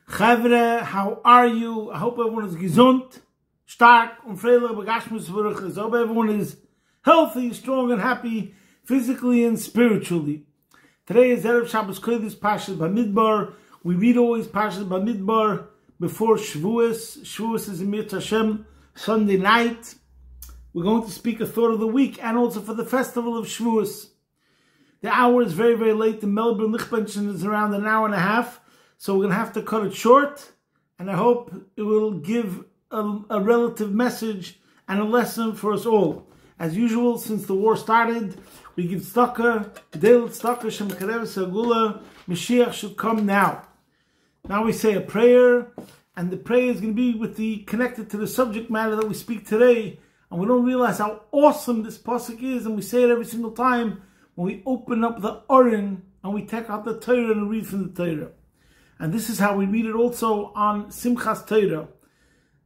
Chavre, how are you? I hope everyone is gesund, stark, und freilich begashmuswürdig. I hope everyone is healthy, strong, and happy, physically and spiritually. Today is Erev Shabbos Kodesh, Parshas Bamidbar. We read always Parshas Bamidbar before Shavuos. Shavuos is Emir Hashem, Sunday night. We're going to speak a thought of the week and also for the festival of Shavuos. The hour is very, very late. The Melbourne Lichtbenchen is around an hour and a half. So we're going to have to cut it short, and I hope it will give a relative message and a lesson for us all. As usual, since the war started, we give tzedakah, daily tzedakah, Shem Karev Sagula, Mashiach should come now. Now we say a prayer, and the prayer is going to be connected to the subject matter that we speak today, and we don't realize how awesome this pasuk is, and we say it every single time when we open up the Oren and we take out the Torah and read from the Torah. And this is how we read it also on Simchas Torah.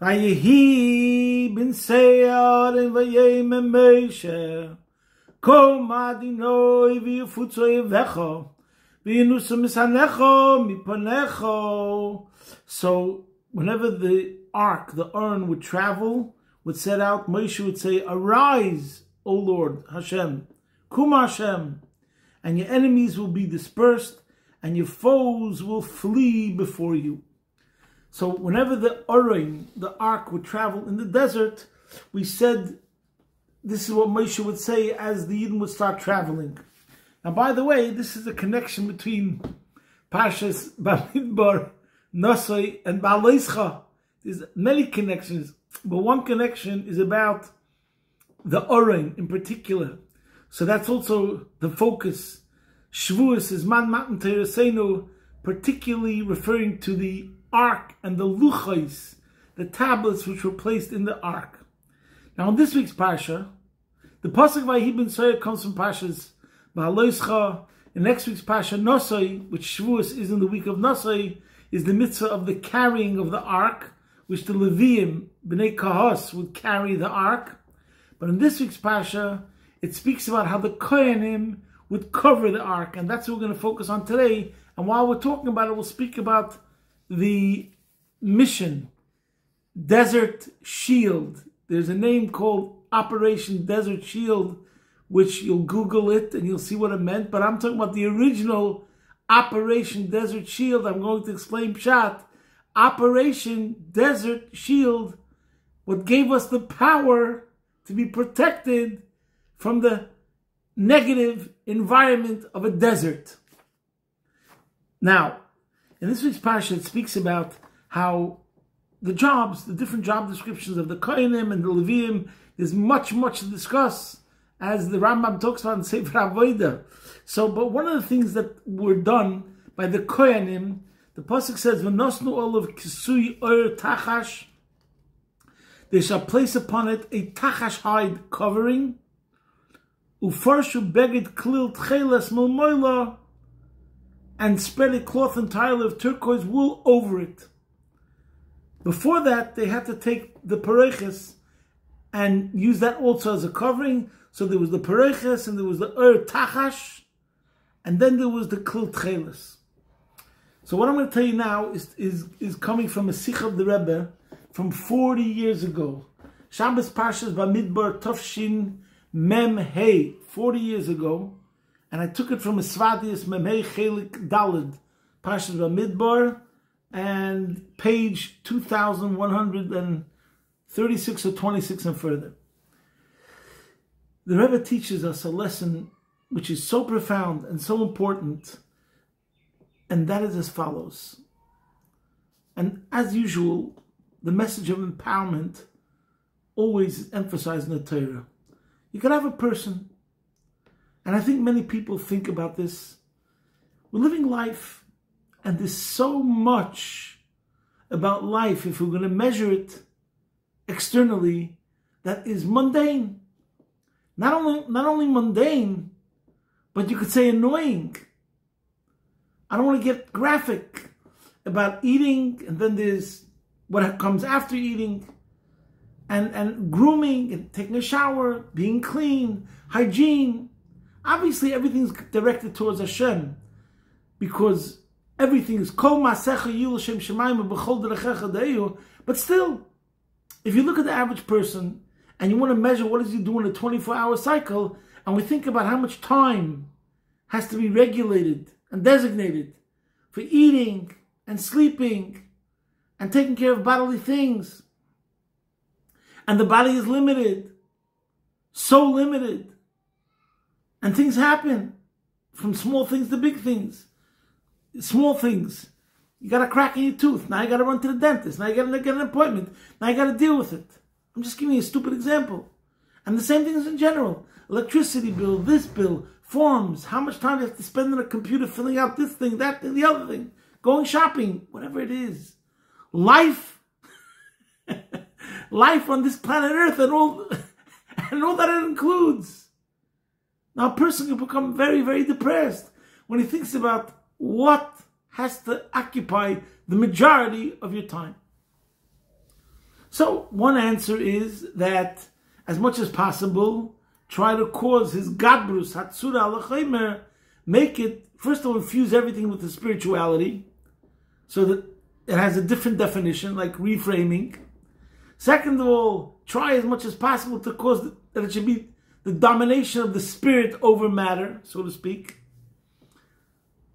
Vayehi bin Seyar and Vayem Meisha Kom Adinoi v'yufutzo yevecho v'yinusa misanecho mipanecho. So whenever the ark, the urn would travel, would set out, Moshe would say, "Arise, O Lord Hashem, Kum Hashem, and your enemies will be dispersed, and your foes will flee before you." So whenever the Oren, the ark, would travel in the desert, we said this is what Moshe would say as the Yidden would start traveling. Now, by the way, this is a connection between Parshas Bamidbar, Nosai, and Ba'aleischa. There's many connections, but one connection is about the Oren in particular. So that's also the focus. Shavuos is Man Matan Teresenu, particularly referring to the ark and the luchos, the tablets which were placed in the ark. Now in this week's parsha, the pasuk Vayehi bin Seyar comes from Parshas Ba'aleischa. In next week's parsha, Nosai, which Shavuos is in the week of Nosai, is the mitzvah of the carrying of the ark, which the Leviim, Bnei Kahos, would carry the ark. But in this week's parsha, it speaks about how the Kohanim would cover the ark, and that's what we're going to focus on today. And while we're talking about it, we'll speak about the mission, Desert Shield. There's a name called Operation Desert Shield, which you'll Google it and you'll see what it meant. But I'm talking about the original Operation Desert Shield. I'm going to explain Pshat. Operation Desert Shield, what gave us the power to be protected from the negative environment of a desert. Now, in this week's parsha, it speaks about how the different job descriptions of the Kohanim and the Leviim, is much to discuss, as the Rambam talks about in Sefer Avodah. So, but one of the things that were done by the Kohanim, the pasuk says, "V'nosnu olav kisui oir tachash." They shall place upon it a tachash hide covering. Ufarshu beged klil tcheles milmoila, and spread a cloth entirely of turquoise wool over it. Before that, they had to take the pareches and use that also as a covering. So there was the pareches, and there was the tachash, and then there was the klil tcheles. So what I'm going to tell you now is coming from a sikh of the Rabbi from 40 years ago. Shabbos Parshas Bamidbar Tofshin Mem Hey, 40 years ago, and I took it from a Svadius Mem Hey Chelik Dalid, Parshas Bamidbar, and page 2136 or 26 and further. The Rebbe teaches us a lesson which is so profound and so important, and that is as follows. And as usual, the message of empowerment always is emphasized in the Torah. You can have a person, and I think many people think about this. We're living life, and there's so much about life, if we're going to measure it externally, that is mundane. Not only mundane, but you could say annoying. I don't want to get graphic about eating, and then there's what comes after eating. And grooming, and taking a shower, being clean, hygiene. Obviously, everything's directed towards Hashem, because everything is kol masecha yil shem shemayim b'chol derechecha deyu. But still, if you look at the average person and you want to measure what does he do in a 24-hour cycle, and we think about how much time has to be regulated and designated for eating and sleeping and taking care of bodily things, and the body is limited, so limited, and things happen from small things to big things. Small things, you got a crack in your tooth, now you got to run to the dentist, now you got to get an appointment, now you got to deal with it. I'm just giving you a stupid example. And the same thing is in general. Electricity bill, this bill, forms, how much time you have to spend on a computer filling out this thing, that thing, the other thing, going shopping, whatever it is. Life, life on this planet Earth and all that it includes. Now a person can become very, very depressed when he thinks about what has to occupy the majority of your time. So one answer is that as much as possible, try to cause his gadbrus, hatsura alachimer, make it, first of all, infuse everything with the spirituality, so that it has a different definition, like reframing. Second of all, try as much as possible to cause that it should be the domination of the spirit over matter, so to speak.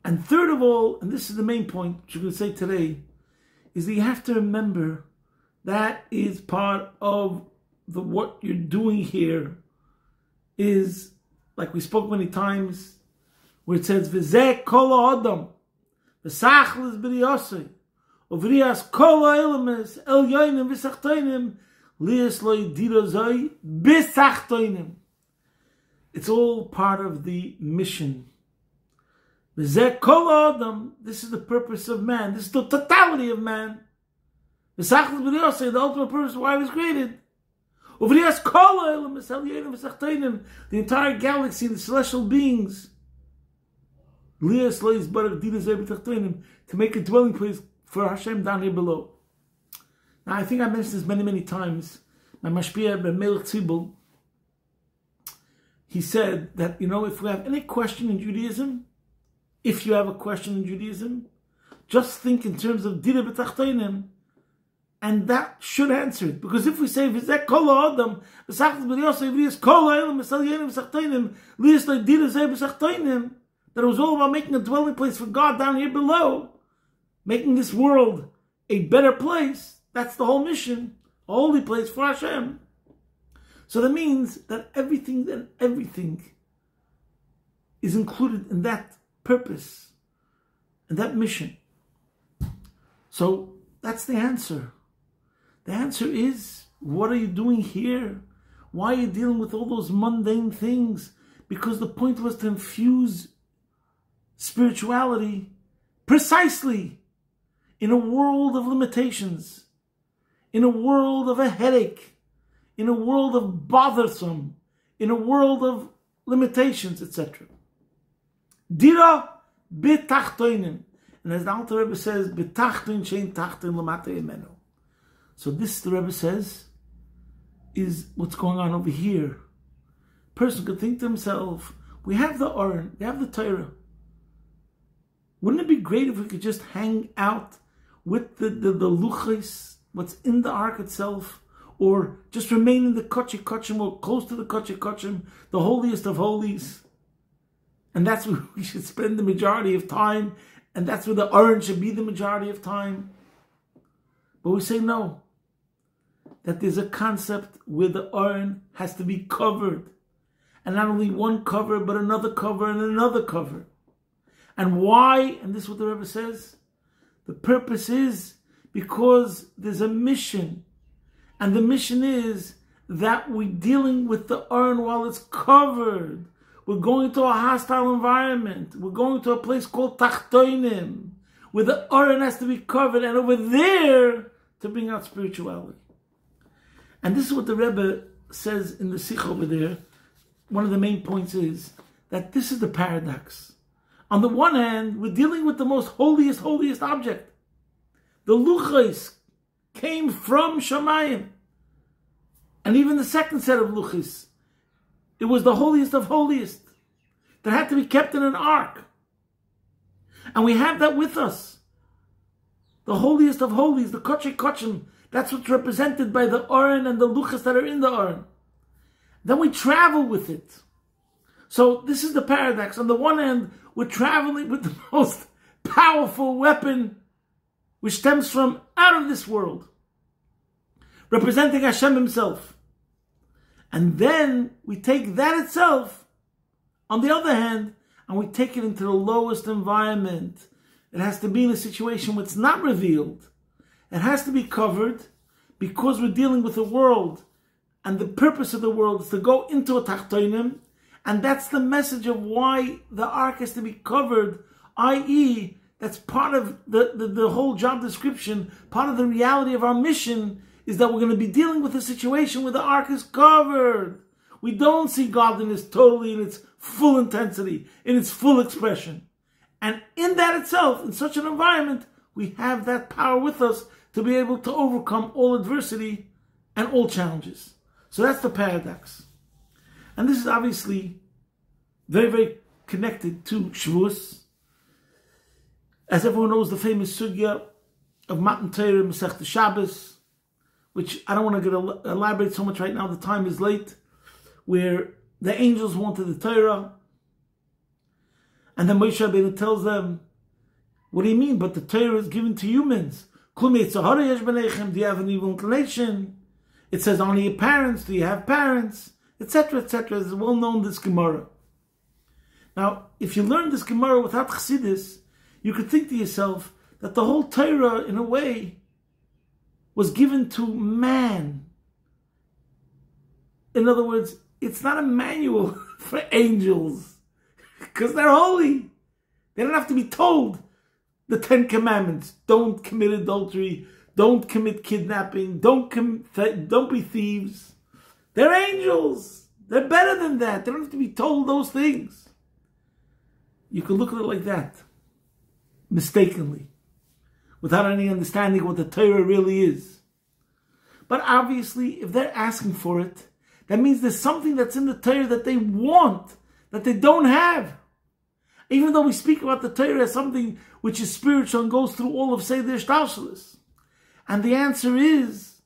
And third of all, and this is the main point which you're going to say today, is that you have to remember that is part of what you're doing here is, like we spoke many times, where it says, V'zeh kol ha'adam, v'sachlis b'riyosei, uvrias kol ha'elemes, el yoinim v'sachtoinim, lias lo yidirozoi b'sachtoinim. It's all part of the mission. V'zeh kol ha'adam, this is the purpose of man, this is the totality of man. V'sachlis b'riyosei, the ultimate purpose of why he was created. The entire galaxy, the celestial beings, to make a dwelling place for Hashem down here below. Now, I think I mentioned this many, many times. My mashpia, Melech Tzibul, he said that, if we have any question in Judaism, if you have a question in Judaism, just think in terms of Dira B'Tachtoinim, and that should answer it. Because if we say, that it was all about making a dwelling place for God down here below, making this world a better place, that's the whole mission, a holy place for Hashem. So that means that everything is included in that purpose, and that mission. So that's the answer. The answer is, what are you doing here? Why are you dealing with all those mundane things? Because the point was to infuse spirituality precisely in a world of limitations, in a world of a headache, in a world of bothersome, in a world of limitations, etc. Dira betachtoinim. And as the Alter Rebbe says, betachtoin shein tachtoin lamata yemenu. So this, the Rebbe says, is what's going on over here. Person could think to himself, we have the Aron, we have the Torah. Wouldn't it be great if we could just hang out with the luchos, what's in the ark itself, or just remain in the Kodesh Kodashim, or close to the Kodesh Kodashim, the holiest of holies? And that's where we should spend the majority of time, and that's where the Aron should be the majority of time. But we say no. That there's a concept where the Aron has to be covered. And not only one cover, but another cover and another cover. And why? And this is what the Rebbe says. The purpose is because there's a mission. And the mission is that we're dealing with the Aron while it's covered. We're going to a hostile environment. We're going to a place called Tachtoinim, where the Aron has to be covered, and over there to bring out spirituality. And this is what the Rebbe says in the Sikh over there. One of the main points is that this is the paradox. On the one hand, we're dealing with the most holiest object. The luchos came from Shamayim. And even the second set of luchos, it was the holiest of holiest that had to be kept in an ark. And we have that with us. The holiest of holies, the Kodesh Kodshim, that's what's represented by the Aron and the Luchas that are in the Aron. Then we travel with it. So this is the paradox. On the one hand, we're traveling with the most powerful weapon which stems from out of this world, representing Hashem himself. And then we take that itself, on the other hand, and we take it into the lowest environment. It has to be in a situation where it's not revealed. It has to be covered because we're dealing with a world, and the purpose of the world is to go into a tachtonim, and that's the message of why the ark has to be covered, i.e., that's part of the whole job description, part of the reality of our mission is that we're going to be dealing with a situation where the ark is covered. We don't see godliness totally in its full intensity, in its full expression. And in that itself, in such an environment, we have that power with us to be able to overcome all adversity and all challenges. So that's the paradox. And this is obviously very, very connected to Shavuos. As everyone knows, the famous sugya of Matan Torah, Masechta Shabbos, which I don't want to elaborate so much right now, the time is late, where the angels wanted the Torah, and then Moshe Rabbeinu tells them, what do you mean? But the Torah is given to humans. Do you have an evil inclination? It says only your parents. Do you have parents? Etc., etc. It's well known, this Gemara. Now, if you learn this Gemara without Chassidus, you could think to yourself that the whole Torah, in a way, was given to man. In other words, it's not a manual for angels, because they're holy. They don't have to be told the 10 Commandments. Don't commit adultery. Don't commit kidnapping. Don't be thieves. They're angels. They're better than that. They don't have to be told those things. You can look at it like that, mistakenly, without any understanding what the Torah really is. But obviously, if they're asking for it, that means there's something that's in the Torah that they want, that they don't have. Even though we speak about the Torah as something which is spiritual and goes through all of Seder Shtalshalis. And the answer is,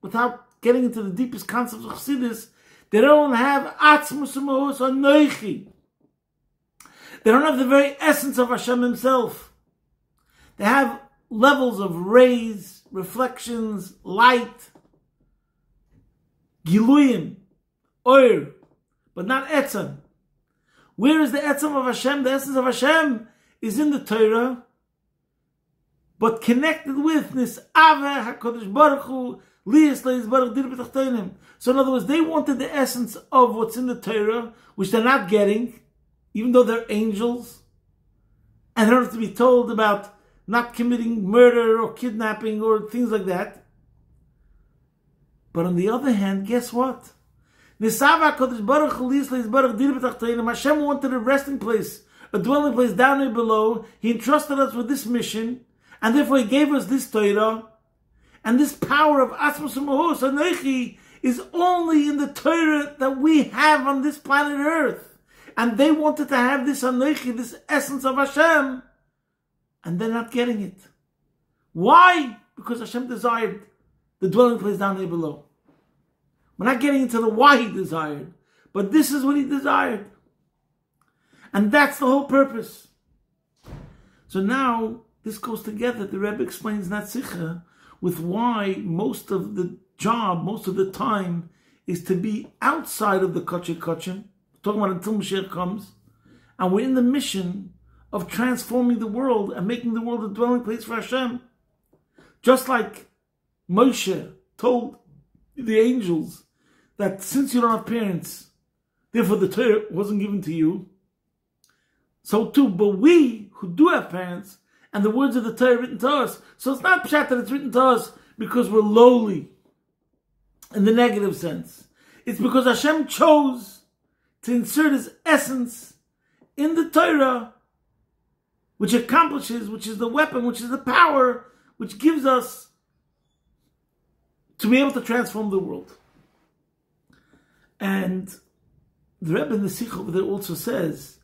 without getting into the deepest concepts of Chassidus, they don't have Atzmus U'Mahus Anoichi. They don't have the very essence of Hashem himself. They have levels of rays, reflections, light, Giluyim, Oir, but not Etzem. Where is the Etzem of Hashem? The essence of Hashem is in the Torah, but connected with Nis'aveh HaKadosh Baruch Hu, Liyas Leis Baruch Dir B'Tachtonim. So in other words, they wanted the essence of what's in the Torah, which they're not getting, even though they're angels, and they don't have to be told about not committing murder or kidnapping or things like that. But on the other hand, guess what? Hashem wanted a resting place, a dwelling place down here below. He entrusted us with this mission, and therefore He gave us this Torah. And this power of Atzmus U'Mahus Anoichi is only in the Torah that we have on this planet Earth. And they wanted to have this Anoichi, this essence of Hashem, and they're not getting it. Why? Because Hashem desired the dwelling place down here below. We're not getting into the why He desired, but this is what He desired. And that's the whole purpose. So now, this goes together. The Rebbe explains Natzicha with why most of the job, most of the time, is to be outside of the Kodesh Kodshim, talking about until Mashiach comes, and we're in the mission of transforming the world and making the world a dwelling place for Hashem. Just like Moshe told the angels that since you don't have parents, therefore the Torah wasn't given to you, so too, but we who do have parents, and the words of the Torah written to us, so it's not pshat that it's written to us because we're lowly, in the negative sense. It's because Hashem chose to insert His essence in the Torah, which accomplishes, which is the weapon, which is the power, which gives us to be able to transform the world. And the Rebbe in the Sikh over there also says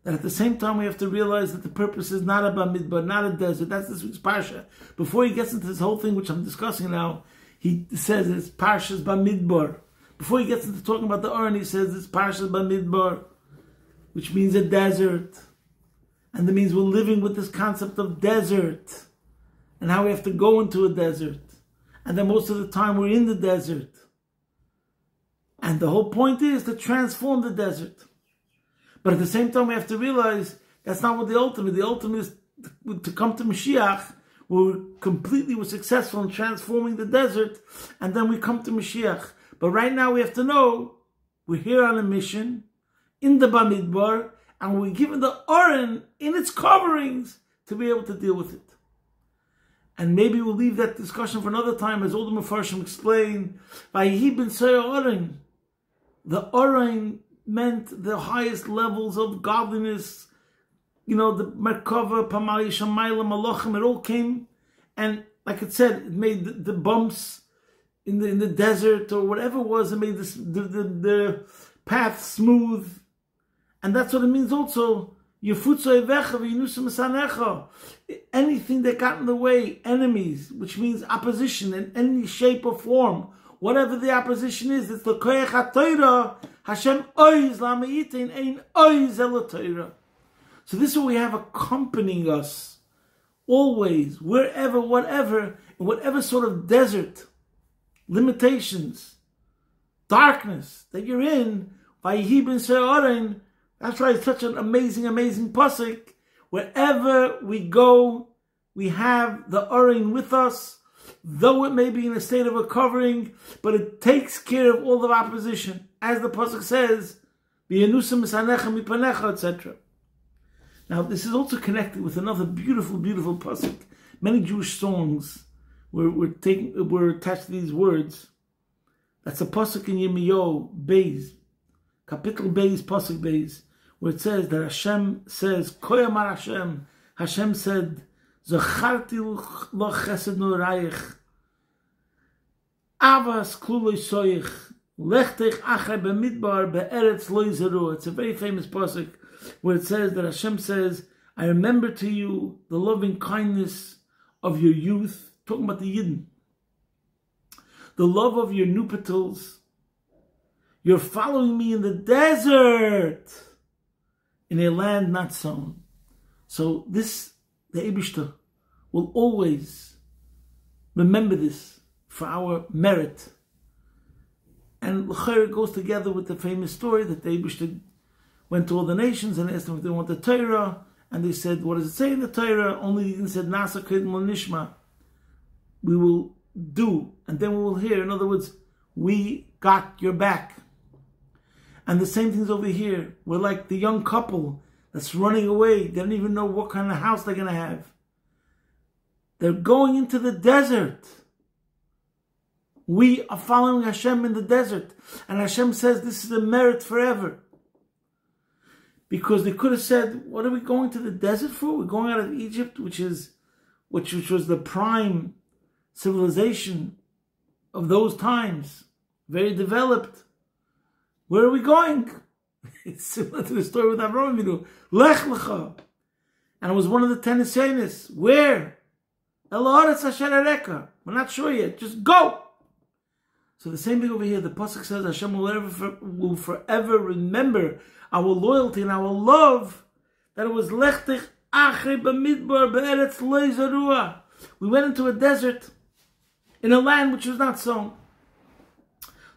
that at the same time we have to realize that the purpose is not a Bamidbar, not a desert. That's this week's Parsha. Before he gets into this whole thing, which I'm discussing now, he says it's Parshas Bamidbar. Before he gets into talking about the Aron, he says it's Parshas Bamidbar, which means a desert. And that means we're living with this concept of desert, and how we have to go into a desert. And then most of the time we're in the desert. And the whole point is to transform the desert. But at the same time, we have to realize that's not what the ultimate is to come to Mashiach, where we're successful in transforming the desert, and then we come to Mashiach. But right now we have to know we're here on a mission in the Bamidbar, and we're given the Aron in its coverings to be able to deal with it. And maybe we'll leave that discussion for another time, as all the Mefarshim explain. Vayihi ben Aron. The Aron meant the highest levels of godliness, the Merkava, Pamali, Shamayla, Malachim, it all came, and like it said, it made the bumps in the desert or whatever it was, it made the path smooth. And that's what it means also, anything that got in the way, enemies, which means opposition in any shape or form, whatever the opposition is, it's the koyach ha-Torah, Hashem oiz la'me'itin ein oiz el ha-Torah. So this is what we have accompanying us always, wherever, whatever, in whatever sort of desert, limitations, darkness that you're in. Vayihi ben Aron. That's why it's such an amazing, amazing pasuk. Wherever we go, we have the Aron with us, though it may be in a state of a covering, but it takes care of all the opposition. As the pasuk says, etc. Now, this is also connected with another beautiful, beautiful pasuk. Many Jewish songs were attached to these words. That's a pasuk in Yirmiyahu, Beis, Kapitel Beis, pasuk Beis, where it says that Hashem says, Koyamar Hashem said, Zacharti lo chesed noraich, Avas kluloi soich, Lechtech achar b'midbar be'eretz lo yizeru. It's a very famous pasuk where it says that Hashem says, I remember to you the loving kindness of your youth, talking about the Yidden, the love of your nuptials. You're following me in the desert, in a land not sown. So this, the Eibishter, will always remember this for our merit. And l'chayr goes together with the famous story that the Eibishter went to all the nations and asked them if they want the Torah, and they said, what does it say in the Torah? Only he said, Nasa Kedem Nishma. We will do, and then we will hear. In other words, we got your back. And the same thing's over here. We're like the young couple that's running away. They don't even know what kind of house they're going to have. They're going into the desert. We are following Hashem in the desert. And Hashem says this is a merit forever. Because they could have said, what are we going to the desert for? We're going out of Egypt, which was the prime civilization of those times. Very developed. Where are we going? It's similar to the story with Avraham Avinu. Lech lecha. And it was one of the 10 Nisyanis. Where? El haaretz asher areka. We're not sure yet. Just go. So the same thing over here. The pasuk says Hashem will forever remember our loyalty and our love. That it was lechtich achri b'midbar be'eretz lo zarua. We went into a desert in a land which was not sown.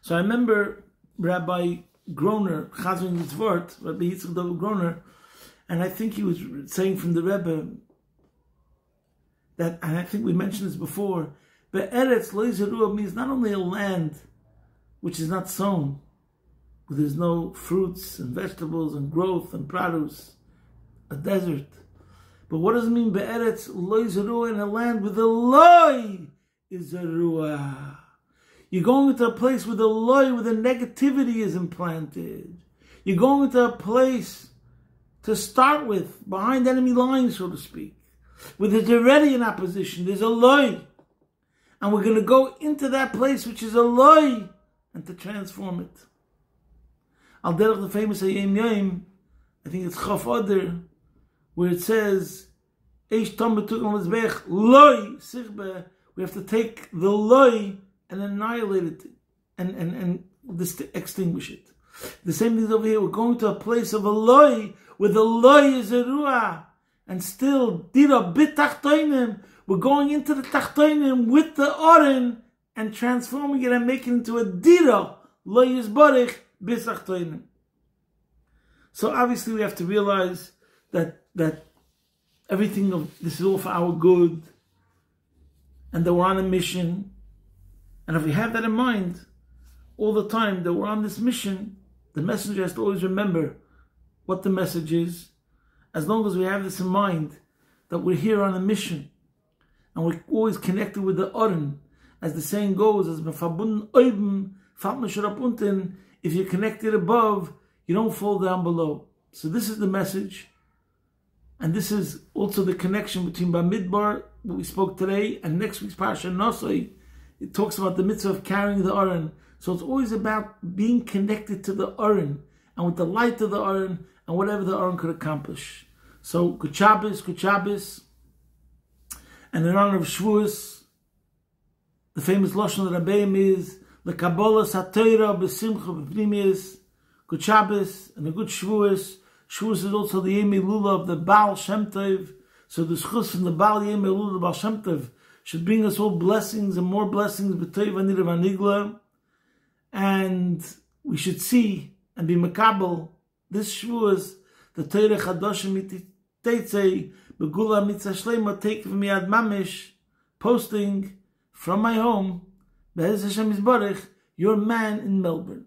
So I remember Rabbi Groner, Chazon Yitzvort, Rabbi Yitzchak David Groner, and I think he was saying from the Rebbe that, and I think we mentioned this before, Be'eretz lo yizerua means not only a land which is not sown, where there's no fruits and vegetables and growth and produce, a desert, but what does it mean Be'eretz lo yizerua, in a land with a loy yizerua? You're going into a place where the loy, where the negativity is implanted. You're going into a place to start with, behind enemy lines, so to speak, where there's already an opposition. There's a loy. And we're going to go into that place which is a loy and to transform it. Al derech the famous Hayom Yom, I think it's Chaf Oder, where it says, Eish Tom Betuk Al Mizbech, Loi Sichbe, we have to take the Loi and annihilate it, and extinguish it. The same thing over here, we're going to a place of a Loi, where the Loi is a Ruah, and still, Dira Bit Tachtoinim, we're going into the Tachtoinim with the Oren, and transforming it and making it into a Dira, Loi Yisbarich, Bit Tachtoinim. So obviously we have to realize that everything of this is all for our good, and that we're on a mission. And if we have that in mind all the time, that we're on this mission, the messenger has to always remember what the message is. As long as we have this in mind, that we're here on a mission, and we're always connected with the Oren, as the saying goes, as if you're connected above, you don't fall down below. So this is the message, and this is also the connection between Bamidbar, what we spoke today, and next week's Parshas Nosoi. It talks about the mitzvah of carrying the Aron. So it's always about being connected to the Aron, and with the light of the Aron, and whatever the Aron could accomplish. So Good Shabbos, and in honor of Shavuos, the famous Lashon of Rabbi is L'Kabbalah Satayra B'Simcha B'Pnimis. Good Shabbos and a good Shavuos. Shavuos is also the Yemei Lula of the Baal Shem Tov. So the Schus from the Baal Yemei Lula of the Baal Shem Tov should bring us all blessings and more blessings, B'Tov Anir Vanigla. And we should see and be makabel this Shavuos, the Torah Chadoshim Miteitzei Begula Mitzah Shleima, take from me ad Mamish, posting from my home, Be'ez Hashem Yisbarich, your man in Melbourne.